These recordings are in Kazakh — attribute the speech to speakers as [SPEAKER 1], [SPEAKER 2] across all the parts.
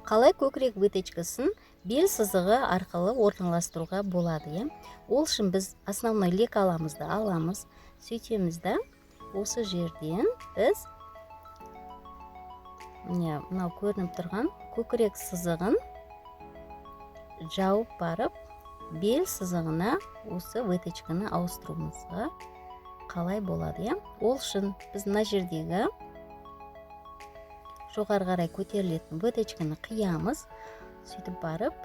[SPEAKER 1] қалай көкірек выточкасын бел сызығы арқылы орналастыруға болады, иә? Ол үшін біз основной лекаламызды аламыз, сөйтеміз да, осы жерден біз мынау көрініп тұрған көкірек сызығын жауып барып, бел сызығына осы выточканы ауыстыруымызға қалай болады, иә? Ол үшін біз мына жердегі жоғары қарай көтерілетін выточканы қиямыз, сөйтіп барып,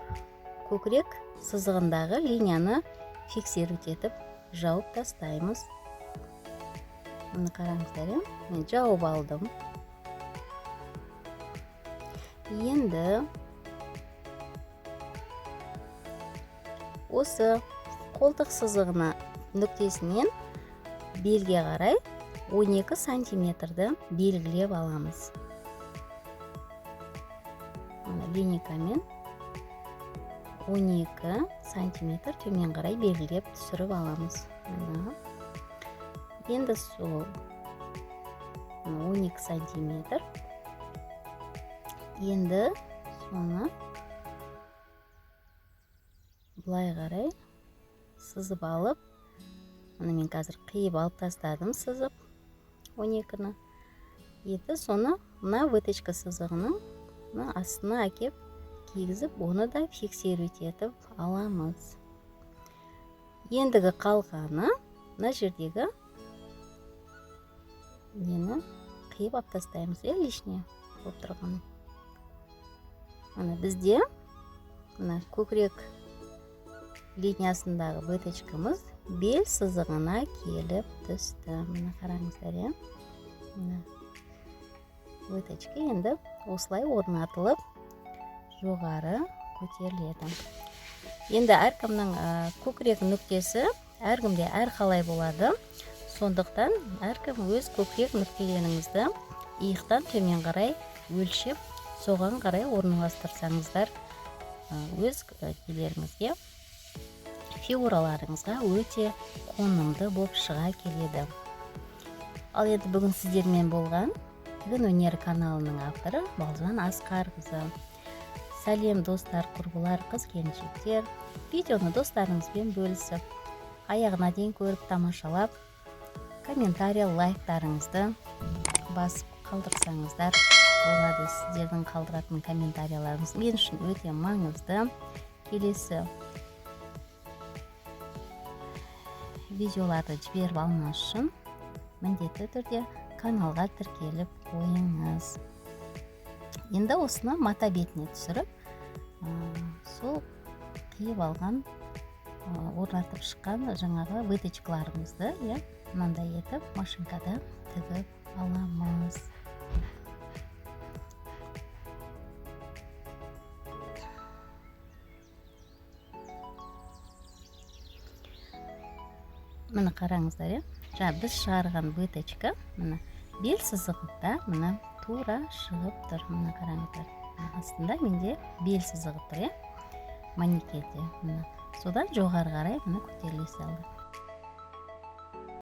[SPEAKER 1] көкірек сызығындағы линияны фиксировать етіп жауып тастаймыз. Мұны қараңыздар, иә? Мен жауып алдым. Енді осы қолтық сызығына нүктесінен белге қарай 12 сантиметрді белгілеп аламыз. Линейкамен 12 сантиметр төмен қарай белгілеп түсіріп аламыз. Енді сол 12 сантиметр. Енді соны былай қарай сызып алып, мен қазір қиып алып тастадым сызып 12-ні. Енді соны мына выточка сызығының астына әкеп кигізіп, оны да фиксировать етіп аламыз. Ендігі қалғаны мына жердегі нені қиып алып тастаймыз, лишнее болып тұрғаны. Бізде көкірек линиясындағы выточкамыз бел сызығына келіп түсті. Мына қараңыздар, иә? Выточка енді осылай орнатылып жоғары көтеріледі. Енді әркімнің көкірек нүктесі әркімде әрқалай болады. Сондықтан әркім өз көкірек нүктелеріңізді иықтан төмен қарай өлшеп, соған қарай орналастырсаңыздар, өз келеріңізге, фигураларыңызға өте қонымды болып шыға келеді. Ал енді бүгін сіздермен болған Тігін өнері каналының авторы Балжан Асқарқызы. Сәлем достар, құрбылар, қыз-келіншектер. Видеоны достарыңызбен бөлісіп, аяғына дейін көріп тамашалап, комментарий, лайктарыңызды басып қалдырсаңыздар болады. Сіздердің қалдыратын комментарияларыңыз мен үшін өте маңызды. Келесі видеоларды жіберіп алмас үшін міндетті түрде каналға тіркеліп қойыңыз. Енді осыны мата бетіне түсіріп, сол қиып алған, орнатып шыққан жаңағы выточкаларымызды, мынандай етіп машинкада тігіп аламыз. Мына қараңыздар, біз шығарған выточка бел сызығында тура шығып тұр. Мына қараңыздар, астында менде бел сызығы тұр, манекенде. Содан жоғары қарай көтеріле салды.